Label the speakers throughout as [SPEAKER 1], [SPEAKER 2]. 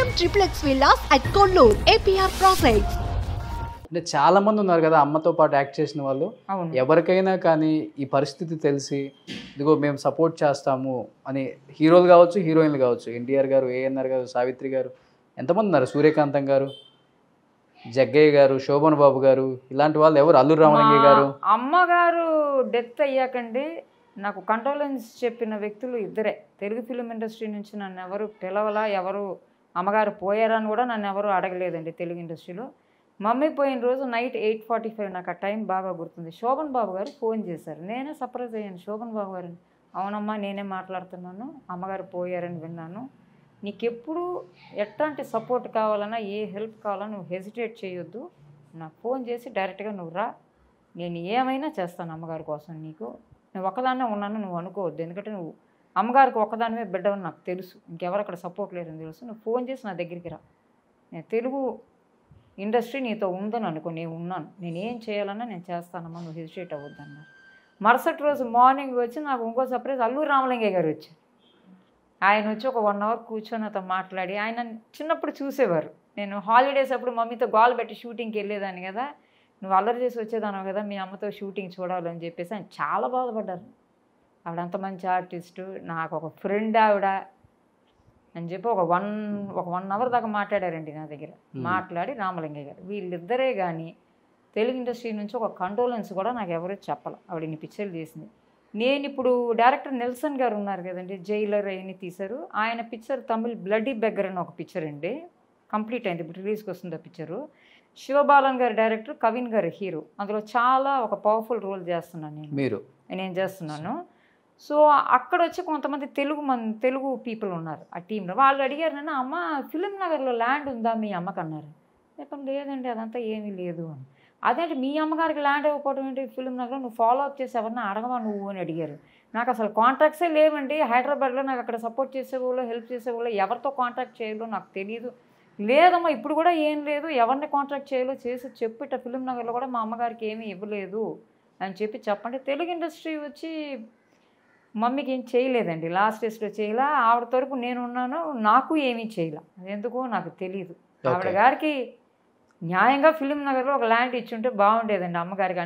[SPEAKER 1] Premium Triplex Villas at Kollur, APR Projects.
[SPEAKER 2] అంటే చాలా మంది ఉన్నారు కదా అమ్మతో పాటు యాక్ట్ చేసిన వాళ్ళు. ఎవరికైనా కానీ ఈ పరిస్థితి తెలిసి ఇదిగో మేము సపోర్ట్ చేస్తాము అని హీరోలు కావచ్చు, హీరోయిన్లు కావచ్చు, ఎన్టీఆర్ గారు, ఏఎన్ఆర్ గారు, సావిత్రి గారు, ఎంతమంది ఉన్నారు, సూర్యకాంతం గారు, జగ్గయ్య గారు, శోభన్ బాబు గారు, ఇలాంటి వాళ్ళు ఎవరు, అల్లు రామలింగయ్య గారు.
[SPEAKER 3] అమ్మగారు డెత్ అయ్యాకండి నాకు కండోలెన్స్ చెప్పిన వ్యక్తులు ఇద్దరే. తెలుగు ఫిలిం ఇండస్ట్రీ నుంచి నన్ను ఎవరు పిలవలా, ఎవరు అమ్మగారు పోయారని కూడా నన్ను ఎవరు అడగలేదండి తెలుగు ఇండస్ట్రీలో. మమ్మీ పోయిన రోజు నైట్ 8:45 నాకు ఆ టైం బాగా గుర్తుంది. శోభన్ బాబు గారు ఫోన్ చేశారు. నేనే సర్ప్రైజ్ అయ్యాను. శోభన్ బాబు గారు, అవునమ్మా నేనే మాట్లాడుతున్నాను, అమ్మగారు పోయారని విన్నాను, నీకెప్పుడు ఎట్లాంటి సపోర్ట్ కావాలన్నా ఏ హెల్ప్ కావాలన్నా నువ్వు హెసిటేట్ చేయొద్దు, నాకు ఫోన్ చేసి డైరెక్ట్గా నువ్వు రా, నేను ఏమైనా చేస్తాను అమ్మగారి కోసం, నీకు నేను ఒక్కదాన్నే ఉన్నాను నువ్వు అనుకోవద్దు, ఎందుకంటే నువ్వు అమ్మగారికి ఒక్కదానివే బిడ్డవని నాకు తెలుసు, ఇంకెవరు అక్కడ సపోర్ట్ లేరని తెలుసు, నువ్వు ఫోన్ చేసి నా దగ్గరికి రా, నేను తెలుగు ఇండస్ట్రీ నీతో ఉందని అనుకో, నేను ఉన్నాను, నేను ఏం చేయాలన్నా నేను చేస్తానమ్మా, నువ్వు హెసిటేట్ అవ్వద్దు అన్నారు. మరుసటి రోజు మార్నింగ్ వచ్చి నాకు ఇంకో సర్ప్రైజ్, అల్లు రామలింగయ్య గారు వచ్చారు. ఆయన వచ్చి ఒక 1 అవర్ కూర్చొని నాతో మాట్లాడి, ఆయన చిన్నప్పుడు చూసేవారు, నేను హాలిడేస్ అప్పుడు మమ్మీతో గోల్ పెట్టి షూటింగ్కి వెళ్ళేదాన్ని కదా, నువ్వు అల్లరి చేసి వచ్చేదాను కదా మీ అమ్మతో షూటింగ్ చూడాలని చెప్పేసి ఆయన చాలా బాధపడ్డారు. ఆవిడ అంత మంచి ఆర్టిస్టు, నాకు ఒక ఫ్రెండ్ ఆవిడ అని చెప్పి ఒక వన్ అవర్ దాకా మాట్లాడారండి నా దగ్గర. మాట్లాడి రామలింగయ్య గారు వీళ్ళిద్దరే కానీ తెలుగు ఇండస్ట్రీ నుంచి ఒక కండోలెన్స్ కూడా నాకు ఎవరూ చెప్పాలి. ఆవిడ ఇన్ని పిక్చర్లు చేసింది. నేను ఇప్పుడు డైరెక్టర్ నెల్సన్ గారు ఉన్నారు కదండి, జైలర్ అవన్నీ తీశారు. ఆయన పిక్చర్ తమిళ్ బ్లడీ బెగ్గర్ అని ఒక పిక్చర్ అండి, కంప్లీట్ అయింది, ఇప్పుడు రిలీజ్కి వస్తుంది ఆ పిక్చరు. శివబాలన్ గారు డైరెక్టర్, కవిన్ గారు హీరో. అందులో చాలా ఒక పవర్ఫుల్ రోల్ చేస్తున్నాను నేను చేస్తున్నాను. సో అక్కడ వచ్చి కొంతమంది తెలుగు పీపుల్ ఉన్నారు ఆ టీంలో. వాళ్ళు అడిగారు నన్ను, అమ్మ ఫిలిం నగర్లో ల్యాండ్ ఉందా మీ అమ్మకు అన్నారు. చెప్పండి లేదండి అదంతా ఏమీ లేదు అని. అదేంటి మీ అమ్మగారికి ల్యాండ్ ఇవ్వకపోవడం ఏంటి ఫిలిం నగర్లో, నువ్వు ఫాలో అప్ చేసి ఎవరన్నా అడగవా నువ్వు అని అడిగారు. నాకు అసలు కాంటాక్ట్సే లేవండి హైదరాబాద్లో, నాకు అక్కడ సపోర్ట్ చేసేవాళ్ళు హెల్ప్ చేసేవాళ్ళు ఎవరితో కాంటాక్ట్ చేయాలో నాకు తెలియదు. లేదమ్మా ఇప్పుడు కూడా ఏం లేదు, ఎవరిని కాంటాక్ట్ చేయాలో చేసి చెప్పిట ఫిలిం నగర్లో కూడా మా అమ్మగారికి ఏమీ ఇవ్వలేదు అని చెప్పండి. తెలుగు ఇండస్ట్రీ వచ్చి మమ్మీకి ఏం చేయలేదండి, లాస్ట్ డేస్లో చేయలే. ఆవిడ తరపు నేనున్నాను, నాకు ఏమీ చేయలే, ఎందుకో నాకు తెలియదు. ఆవిడ గారికి న్యాయంగా ఫిలిం నగర్లో ఒక ల్యాండ్ ఇచ్చుంటే బాగుండేదండి అమ్మగారికి.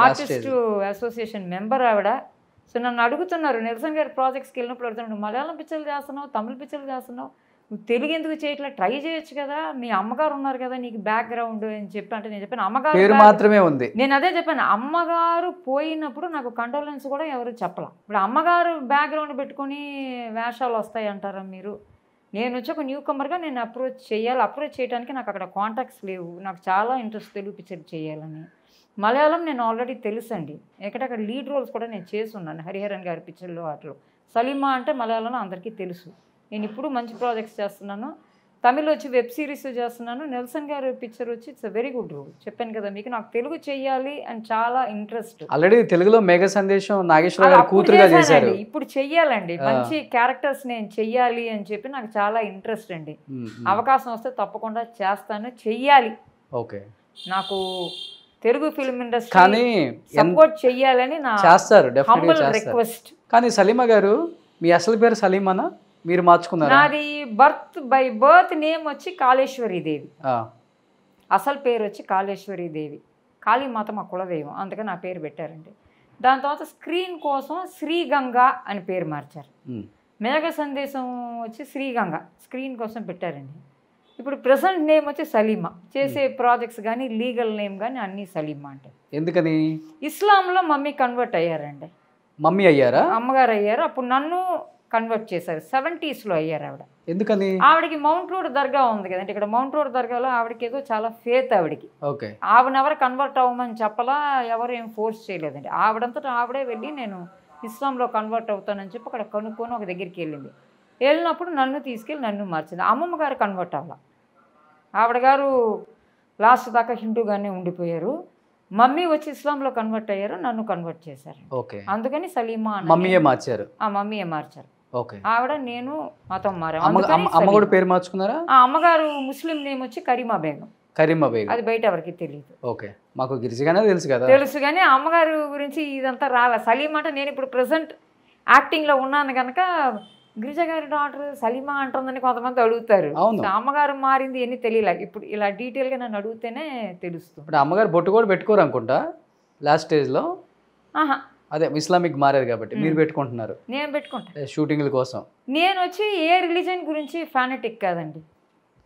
[SPEAKER 3] ఆర్టిస్టు అసోసియేషన్ మెంబర్ ఆవిడ. సో నన్ను అడుగుతున్నారు, నెల్సన్ గారి ప్రాజెక్ట్స్కి వెళ్ళినప్పుడు అడుగుతున్నాడు, మలయాళం పిక్చర్లు చేస్తున్నావు, తమిళ పిక్చర్లు చేస్తున్నావు, నువ్వు తెలుగు ఎందుకు చేయట్లా, ట్రై చేయొచ్చు కదా, మీ అమ్మగారు ఉన్నారు కదా నీకు బ్యాక్గ్రౌండ్ అని చెప్పి. అంటే నేను చెప్పాను అమ్మగారు మాత్రమే ఉంది, నేను అదే చెప్పాను, అమ్మగారు పోయినప్పుడు నాకు కండోలెన్స్ కూడా ఎవరు చెప్పలా. ఇప్పుడు అమ్మగారు బ్యాక్గ్రౌండ్ పెట్టుకొని వేషాలు వస్తాయి అంటారా మీరు? నేను వచ్చి ఒక న్యూ కమర్గా నేను అప్రోచ్ చేయడానికి నాకు అక్కడ కాంటాక్ట్స్ లేవు. నాకు చాలా ఇంట్రెస్ట్ తెలుగు పిక్చర్ చేయాలని. మలయాళం నేను ఆల్రెడీ తెలుసండి, ఎక్కడక్కడ లీడ్ రోల్స్ కూడా నేను చేస్తున్నాను హరిహరన్ గారి పిక్చర్లో వాటిలో. సలీమా అంటే మలయాళంలో అందరికీ తెలుసు. నేను ఇప్పుడు మంచి ప్రాజెక్ట్స్ చేస్తున్నాను, తమిళ్ వచ్చి వెబ్ సిరీస్ చేస్తున్నాను. నెల్సన్ గారి పిక్చర్ వచ్చి ఇట్స్ వెరీ గుడ్ రోల్. చెప్పాను కదా మీకు, నాకు తెలుగు చెయ్యాలి అని చాలా ఇంట్రెస్ట్.
[SPEAKER 2] ఆల్రెడీ తెలుగులో మేఘ సందేశం నాగేశ్వర గారు కూతురుగా చేశారు,
[SPEAKER 3] ఇప్పుడు చెయ్యాలండి మంచి క్యారెక్టర్స్ నేను చెయ్యాలి అని చెప్పి నాకు చాలా ఇంట్రెస్ట్ అండి. అవకాశం వస్తే తప్పకుండా చేస్తాను, చెయ్యాలి.
[SPEAKER 2] ఓకే,
[SPEAKER 3] నాకు తెలుగు ఫిల్మ్ ఇండస్ట్రీ సపోర్ట్ చెయ్యాలని నా హంబుల్ రిక్వెస్ట్.
[SPEAKER 2] కానీ సలీమా గారు మీ అసలు పేరు సలీమానా, మీరు మార్చుకున్నారు?
[SPEAKER 3] నాది బర్త్ నేమ్ వచ్చి కాళేశ్వరి దేవి, అసలు పేరు వచ్చి కాళేశ్వరి దేవి. కాళీమాత మా కులదైవం, అందుకని నా పేరు పెట్టారండి. దాని తర్వాత స్క్రీన్ కోసం శ్రీగంగా అని పేరు మార్చారు. మేఘ సందేశం వచ్చి శ్రీగంగా స్క్రీన్ కోసం పెట్టారండి. ఇప్పుడు ప్రెసెంట్ నేమ్ వచ్చి సలీమా. చేసే ప్రాజెక్ట్స్ కానీ లీగల్ నేమ్ కానీ అన్నీ సలీమా. అంటే ఎందుకని? ఇస్లాంలో మమ్మీ కన్వర్ట్ అయ్యారండి.
[SPEAKER 2] మమ్మీ అయ్యారా?
[SPEAKER 3] అమ్మగారు అయ్యారు. అప్పుడు నన్ను కన్వర్ట్ చేశారు, 70s అయ్యారు ఆవిడ.
[SPEAKER 2] ఎందుకని?
[SPEAKER 3] ఆవిడకి మౌంట్ రోడ్ దర్గా ఉంది కదండి, ఇక్కడ మౌంట్ రోడ్ దర్గాలో ఆవిడకి ఏదో చాలా ఫేత్ ఆవిడకి. ఆవిడనెవరు కన్వర్ట్ అవ్వమని చెప్పలా, ఎవరు ఏం ఫోర్స్ చేయలేదండి. ఆవిడంతటా ఆవిడే వెళ్ళి నేను ఇస్లాంలో కన్వర్ట్ అవుతానని చెప్పి అక్కడ కనుక్కొని ఒక దగ్గరికి వెళ్ళినప్పుడు నన్ను తీసుకెళ్ళి నన్ను మార్చింది. అమ్మమ్మ గారు కన్వర్ట్ అవ్వాల, ఆవిడ గారు లాస్ట్ దాకా హిందూగానే ఉండిపోయారు. మమ్మీ వచ్చి ఇస్లాంలో కన్వర్ట్ అయ్యారు, నన్ను కన్వర్ట్ చేశారు. అందుకని సలీమా మమ్మీయే మార్చారు. ఆవిడ నేను మతం మారాము.
[SPEAKER 2] అమ్మగారు పేరు మార్చుకున్నారా?
[SPEAKER 3] అమ్మగారు ముస్లిం నేమ్ వచ్చి కరీమా బేగం. అది బయట ఎవరికి తెలియదు.
[SPEAKER 2] మాకు గిరిజగానే తెలుసు కదా.
[SPEAKER 3] తెలుసు కానీ అమ్మగారు గురించి ఇదంతా రాలే. సలీం అంటే నేను ఇప్పుడు ప్రెసెంట్ యాక్టింగ్లో ఉన్నాను కనుక గిరిజ గారి డాక్టర్ సలీమా అంటుందని కొంతమంది అడుగుతారు. అమ్మగారు మారింది ఎన్ని తెలియలే. ఇప్పుడు ఇలా డీటెయిల్గా నన్ను అడిగితేనే తెలుస్తుంది.
[SPEAKER 2] ఇప్పుడు అమ్మగారు బొట్టు కూడా పెట్టుకోరు అనుకుంటా లాస్ట్ స్టేజ్లో. అదే ఇస్లామిక్ మారేది కాబట్టి మీరు పెట్టుకుంటున్నారు.
[SPEAKER 3] నేను పెట్టుకుంటాను
[SPEAKER 2] షూటింగ్ల కోసం.
[SPEAKER 3] నేను వచ్చి ఏ రిలీజన్ గురించి ఫ్యానటిక్ కాదండి.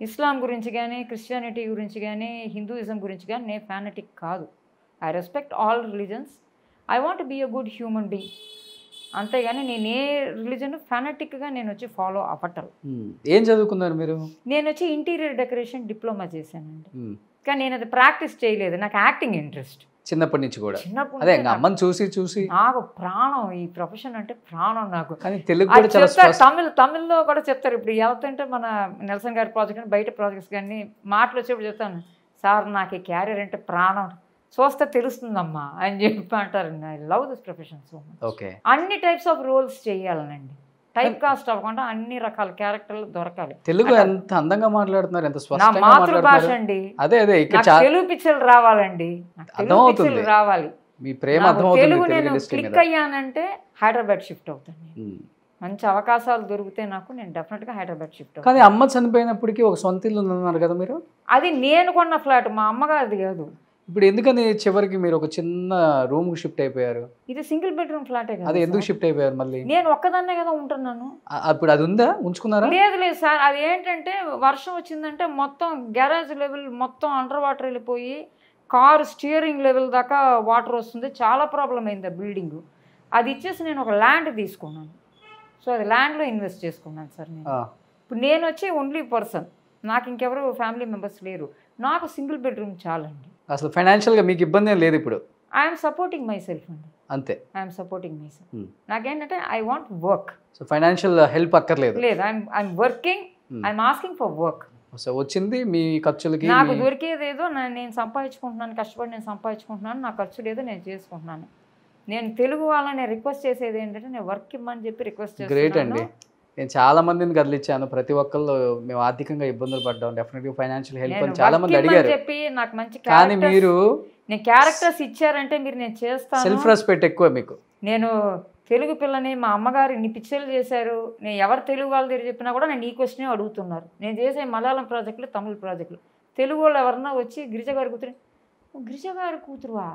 [SPEAKER 3] ఇస్లాం గురించి కానీ, క్రిస్టియానిటీ గురించి కానీ, హిందూయిజం గురించి కానీ నేను ఫ్యానటిక్ కాదు. I respect all religions. I want be a good human being. అంతేగాని నేను ఏ రిలీజన్ ఫ్యానటిక్గా నేను వచ్చి ఫాలో అవ్వటరు.
[SPEAKER 2] ఏం చదువుకున్నారు మీరు?
[SPEAKER 3] నేను వచ్చి ఇంటీరియర్ డెకరేషన్ డిప్లొమా చేశానండి. కానీ నేను అది ప్రాక్టీస్ చేయలేదు. నాకు యాక్టింగ్ ఇంట్రెస్ట్
[SPEAKER 2] చిన్నప్పటి నుంచి కూడా. అదే అమ్మని చూసి
[SPEAKER 3] నాకు ప్రాణం ఈ ప్రొఫెషన్ అంటే ప్రాణం నాకు. తమిళ్లో కూడా చెప్తారు. ఇప్పుడు వెళ్తుంటే మన నెల్సన్ గారి ప్రాజెక్ట్ కానీ బయట ప్రాజెక్ట్స్ కానీ మాటలు వచ్చేప్పుడు చెప్తాను, సార్ నాకు ఈ క్యారియర్ అంటే ప్రాణం, చూస్తే తెలుస్తుందమ్మా అని చెప్పి అంటారండి. I love this profession so much. అన్ని టైప్స్ ఆఫ్ రోల్స్ చేయాలనండి. టైప్ కాస్ట్ అవ్వకుండా అన్ని రకాల క్యారెక్టర్లు దొరకాలి.
[SPEAKER 2] తెలుగు ఎంత అందంగా మాట్లాడుతున్నారు, ఎంత స్పష్టంగా
[SPEAKER 3] మాతృభాష అండి.
[SPEAKER 2] అదే
[SPEAKER 3] తెలుగు పిక్చర్లు రావాలండి, తెలుగు పిక్చర్లు రావాలి.
[SPEAKER 2] మీ ప్రేమ
[SPEAKER 3] తెలుగు నేను క్లిక్ అయ్యానంటే హైదరాబాద్ షిఫ్ట్ అవుతాను. మంచి అవకాశాలు దొరికితే నాకు నేను డెఫినెట్గా హైదరాబాద్ షిఫ్ట్ అవుతాను.
[SPEAKER 2] కానీ అమ్మ చనిపోయినప్పటికీ ఒక సొంత ఇల్లు ఉందన్నారు కదా మీరు?
[SPEAKER 3] అది నేను కొన్న ఫ్లాట్, మా అమ్మగారిది కాదు.
[SPEAKER 2] ఇప్పుడు ఎందుకని చివరికి మీరు ఒక చిన్న రూమ్ కు షిఫ్ట్ అయిపోయారు?
[SPEAKER 3] ఇది సింగిల్ బెడ్రూమ్ ఫ్లాటే కదా.
[SPEAKER 2] అది ఎందుకు షిఫ్ట్ అయిపోయారు మళ్ళీ?
[SPEAKER 3] నేను ఒక్కదాన్నే కదా ఉంటున్నాను.
[SPEAKER 2] ఇప్పుడు అది ఉందా, ఉంచుకున్నారా?
[SPEAKER 3] లేదు సార్, అది ఏంటంటే వర్షం వచ్చిందంటే మొత్తం గ్యారేజ్ లెవెల్ మొత్తం అండర్ వాటర్ వెళ్ళిపోయి కారు స్టీరింగ్ లెవెల్ దాకా వాటర్ వస్తుంది. చాలా ప్రాబ్లం అయింది ఆ బిల్డింగ్. అది ఇచ్చేసి నేను ఒక ల్యాండ్ తీసుకున్నాను. సో అది ల్యాండ్లో ఇన్వెస్ట్ చేసుకున్నాను సార్ నేను. ఇప్పుడు నేను వచ్చి ఓన్లీ పర్సన్, నాకు ఇంకెవరు ఫ్యామిలీ మెంబర్స్ లేరు. నాకు సింగిల్ బెడ్రూమ్ చాలండి.
[SPEAKER 2] అసలు ఫైనాన్షియల్గా మీకు ఇబ్బంది ఏం లేదు ఇప్పుడు?
[SPEAKER 3] ఐఎమ్ సపోర్టింగ్ మై సెల్ఫ్ అండి.
[SPEAKER 2] అంతే,
[SPEAKER 3] ఐఎమ్ సపోర్టింగ్ మై సెల్ఫ్. నాకేంటంటే I want work.
[SPEAKER 2] So financial help అక్కర్లేదు.
[SPEAKER 3] లేదు, I'm working, I'm asking for work.
[SPEAKER 2] So వచ్చింది మీ ఖర్చులకి,
[SPEAKER 3] నాకు దొరికేది ఏదో నేను సంపాదించుకుంటున్నాను, కష్టపడి నేను సంపాదించుకుంటున్నాను. నా ఖర్చులు ఏదో నేను చేసుకుంటున్నాను. నేను తెలుగు వాళ్ళని రిక్వెస్ట్ చేసేది ఏంటంటే నేను వర్క్ ఇమ్మని చెప్పి రిక్వెస్ట్ చేస్తాను.
[SPEAKER 2] గ్రేట్ అండి. నేను చాలా మందిని కదిలిచ్చాను. ప్రతి ఒక్కళ్ళు మేము ఆర్థికంగా ఇబ్బందులు పడ్డాం, డెఫినెట్గా ఫైనాన్షియల్ హెల్ప్ అని చాలా మంది అడిగారు.
[SPEAKER 3] చెప్పి నాకు మంచి
[SPEAKER 2] కానీ మీరు
[SPEAKER 3] నేను క్యారెక్టర్స్ ఇచ్చారంటే మీరు నేను చేస్తాను.
[SPEAKER 2] సెల్ఫ్ రెస్పెక్ట్ ఎక్కువ మీకు.
[SPEAKER 3] నేను తెలుగు పిల్లని, మా అమ్మగారు ఇన్ని పిక్చర్లు చేశారు. నేను ఎవరు తెలుగు వాళ్ళ దగ్గర చెప్పినా కూడా నేను ఈ క్వశ్చనే అడుగుతున్నారు. నేను చేసే మలయాళం ప్రాజెక్టులు, తమిళ ప్రాజెక్టులు, తెలుగు వాళ్ళు ఎవరన్నా వచ్చి గిరిజ గారి కూతురు, గిరిజ గారి కూతురువా,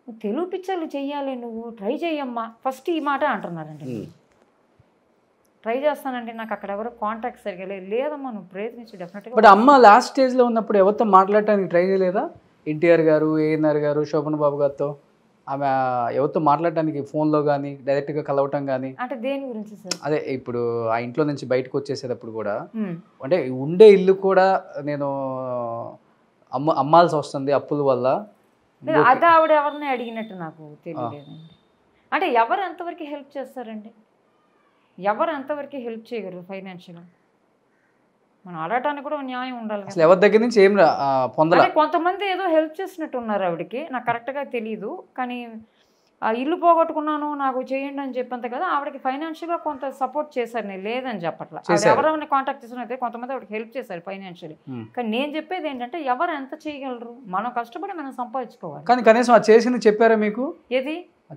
[SPEAKER 3] నువ్వు తెలుగు పిక్చర్లు చెయ్యాలి, నువ్వు ట్రై చేయమ్మా ఫస్ట్ ఈ మాట అంటున్నారండి. ట్రై చేస్తానండి, నాకు అక్కడ ఎవరో కాంటాక్ట్ సరిగా లేదమ్మా, నువ్వు ప్రయత్నించి డెఫినెట్గా.
[SPEAKER 2] బట్ అమ్మ లాస్ట్ స్టేజ్లో ఉన్నప్పుడు ఎవరితో మాట్లాడటానికి ట్రై చేయలేదా? ఎన్టీఆర్ గారు, ఏఎన్ఆర్ గారు, శోభన్ బాబు గారితో ఆమె ఎవరితో మాట్లాడటానికి ఫోన్లో కానీ డైరెక్ట్గా కలవటం కానీ?
[SPEAKER 3] అంటే దేని గురించి సార్?
[SPEAKER 2] అదే ఇప్పుడు ఆ ఇంట్లో నుంచి బయటకు వచ్చేసేటప్పుడు కూడా, అంటే ఉండే ఇల్లు కూడా నేను అమ్మాల్సి వస్తుంది అప్పుల వల్ల,
[SPEAKER 3] అది ఆవిడ ఎవరిని అడిగినట్టు నాకు తెలియలేదండి. అంటే ఎవరు ఎంతవరకు హెల్ప్ చేస్తారండి? ఎవరు ఎంతవరకు హెల్ప్ చేయగలరు ఫైనాన్షియల్గా? మనం అడగటానికి కూడా న్యాయం ఉండాలి.
[SPEAKER 2] అసలు ఎవరి దగ్గర నుంచి ఏం పొందాలి?
[SPEAKER 3] కొంతమంది ఏదో హెల్ప్ చేసినట్టు ఉన్నారు ఆవిడకి, నాకు కరెక్ట్గా తెలియదు. కానీ ఇల్లు పోగొట్టుకున్నాను నాకు చేయండి అని చెప్పంత కదా, ఆవిడకి ఫైనాన్షియల్గా కొంత సపోర్ట్ చేశారు. నేను లేదని చెప్పట్లా. ఎవరైనా కాంటాక్ట్ చేసినట్టే కొంతమంది ఆవిడకి హెల్ప్ చేశారు ఫైనాన్షియల్లీ. కానీ నేను చెప్పేది ఏంటంటే ఎవరు ఎంత చేయగలరు? మనం కష్టపడి మనం సంపాదించుకోవాలి.
[SPEAKER 2] కానీ కనీసం అది చేసింది చెప్పారా మీకు?
[SPEAKER 3] ఏది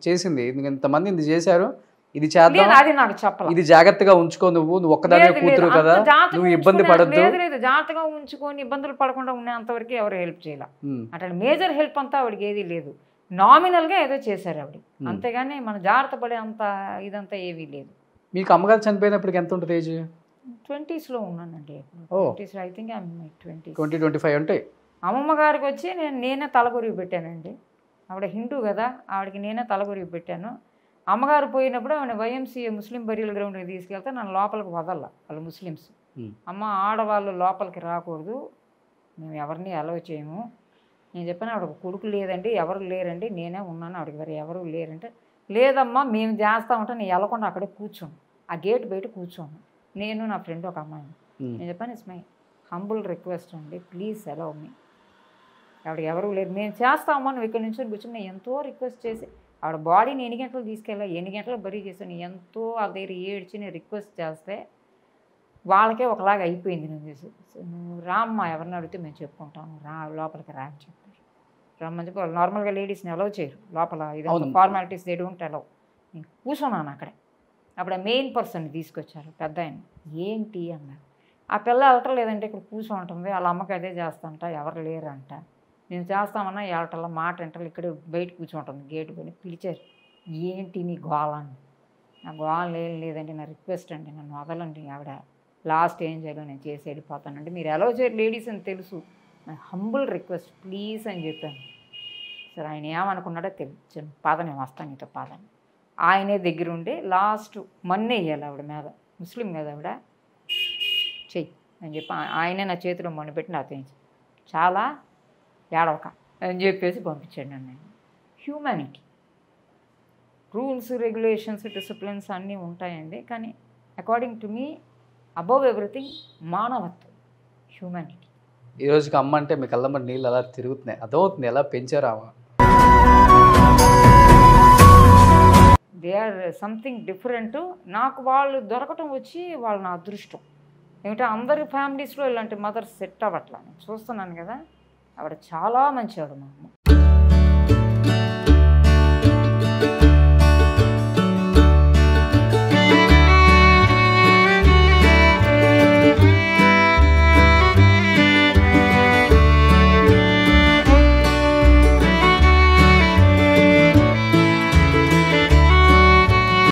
[SPEAKER 2] చేసింది? ఇంతమంది ఇది చేశారు, ఇది చేద్దాం,
[SPEAKER 3] అది నాకు చెప్పాలి,
[SPEAKER 2] ఇది జాగ్రత్తగా ఉంచుకో, నువ్వు ఒక్కదాని కూతురు కదా, నువ్వు ఇబ్బంది పడద్దు.
[SPEAKER 3] లేదు, జాగ్రత్తగా ఉంచుకొని ఇబ్బందులు పడకుండా ఉండే అంతవరకు ఎవరు హెల్ప్ చేయాల. అంటే మేజర్ హెల్ప్ అంతా ఆవిడకి ఏది లేదు. నామినల్గా ఏదో చేశారు ఆవిడ, అంతేగాని మన జాగ్రత్త పడే అంత ఇదంతా ఏమీ లేదు.
[SPEAKER 2] మీకు అమ్మగారు చనిపోయినప్పటికి ఎంత ఉంటుంది ఏజ్?
[SPEAKER 3] 20sలో ఉన్నానండి. ఐ థింక్
[SPEAKER 2] 20-25 ఉంటాయి.
[SPEAKER 3] అమ్మమ్మ గారికి వచ్చి నేనే తలగొరిగి పెట్టానండి. ఆవిడ హిందూ కదా, ఆవిడకి నేనే తలగొరిగి పెట్టాను. అమ్మగారు పోయినప్పుడు ఆవిడ వైఎంసీఏ ముస్లిం బరియల్ గ్రౌండ్కి తీసుకెళ్తే నన్ను లోపలికి వదల, వాళ్ళు ముస్లిమ్స్. అమ్మ ఆడవాళ్ళు లోపలికి రాకూడదు, మేము ఎవరిని అలౌ చేయము. నేను చెప్పాను ఆవిడకు కొడుకు లేదండి, ఎవరు లేరండి, నేనే ఉన్నాను, ఆవిడకి వేరే ఎవరు లేరంటే, లేదమ్మా మేము చేస్తామంటే నేను వెళ్ళకుండా అక్కడే కూర్చోను, ఆ గేట్ బయట కూర్చోను, నేను నా ఫ్రెండ్ ఒక అమ్మాయిని. నేను చెప్పాను ఇట్స్ మై హంబుల్ రిక్వెస్ట్ అండి, ప్లీజ్ అలౌ మీ. ఆవిడకి ఎవరు లేరు, మేము చేస్తామా, నువ్వు ఇక్కడ నుంచి కూర్చొని నేను ఎంతో రిక్వెస్ట్ చేసి ఆవిడ బాడీని 8 గంటలు తీసుకెళ్ళా, 8 గంటలకు బరీ చేశాను. ఎంతో ఆ దగ్గర ఏడ్చి నేను రిక్వెస్ట్ చేస్తే వాళ్ళకే ఒకలాగా అయిపోయింది. నువ్వు రామ్మా, ఎవరిని అడిగితే మేము చెప్పుకుంటాము, లోపలికి రా అని చెప్పారు. రమ్మని చెప్పి వాళ్ళు నార్మల్గా లేడీస్ని అలౌ చేయరు లోపల, ఇది ఫార్మాలిటీస్ దే డోంట్ అలౌ. నేను కూర్చున్నాను అక్కడే, అప్పుడు ఆ మెయిన్ పర్సన్ తీసుకొచ్చారు పెద్ద ఆయన. ఏంటి అన్నారు. ఆ పిల్ల వెళ్ళటలేదంటే ఇక్కడ కూర్చోంటుంది, వాళ్ళ అమ్మకి అదే చేస్తాంట, ఎవరు లేరంట. నేను చేస్తామన్నా వెళ్ళటల్లా, మాట వింటలు, ఇక్కడ బయట కూర్చోంటుంది గేటు పని. పిలిచారు, ఏంటి నీ గోళ అని. నా గోళ ఏం లేదండి, నా రిక్వెస్ట్ అండి, నన్ను వదలండి, ఆవిడ లాస్ట్ ఏం చేయాలో నేను చేసి వెళ్ళిపోతానండి, మీరు ఎలా చేయరు లేడీస్ అని తెలుసు, నా హంబుల్ రిక్వెస్ట్ ప్లీజ్ అని చెప్పాను. సరే ఆయన ఏమనుకున్నాడో తెలుసు, పద నేను వస్తాను నీతో పదని. ఆయనే దగ్గర ఉండి లాస్ట్ మన్ను వేయాలి ఆవిడ మీద, ముస్లిం కదా ఆవిడ, చెయ్యి అని చెప్పి ఆయనే నా చేతిలో మన్ను పెట్టి నాతో చాలా ఏడవక అని చెప్పేసి పంపించాడు నన్ను. హ్యూమానిటీ, రూల్స్, రెగ్యులేషన్స్, డిసిప్లిన్స్ అన్నీ ఉంటాయండి, కానీ according to me above everything మానవత్వం, హ్యూమానిటీ.
[SPEAKER 2] ఈ రోజుకి అమ్మ అంటే మీ కళ్ళమ్మ నీళ్ళు అలా తిరుగుతున్నాయి, అదవుతుంది ఎలా పెంచారా?
[SPEAKER 3] They are something different. నాకు వాళ్ళు దొరకటం వచ్చి వాళ్ళు నా అదృష్టం. ఏమిటంటే అందరి ఫ్యామిలీస్లో ఇలాంటి మదర్స్ సెట్ అవ్వట్లా. నేను చూస్తున్నాను కదా, ఆవిడ చాలా మంచివాడు మా అమ్మ.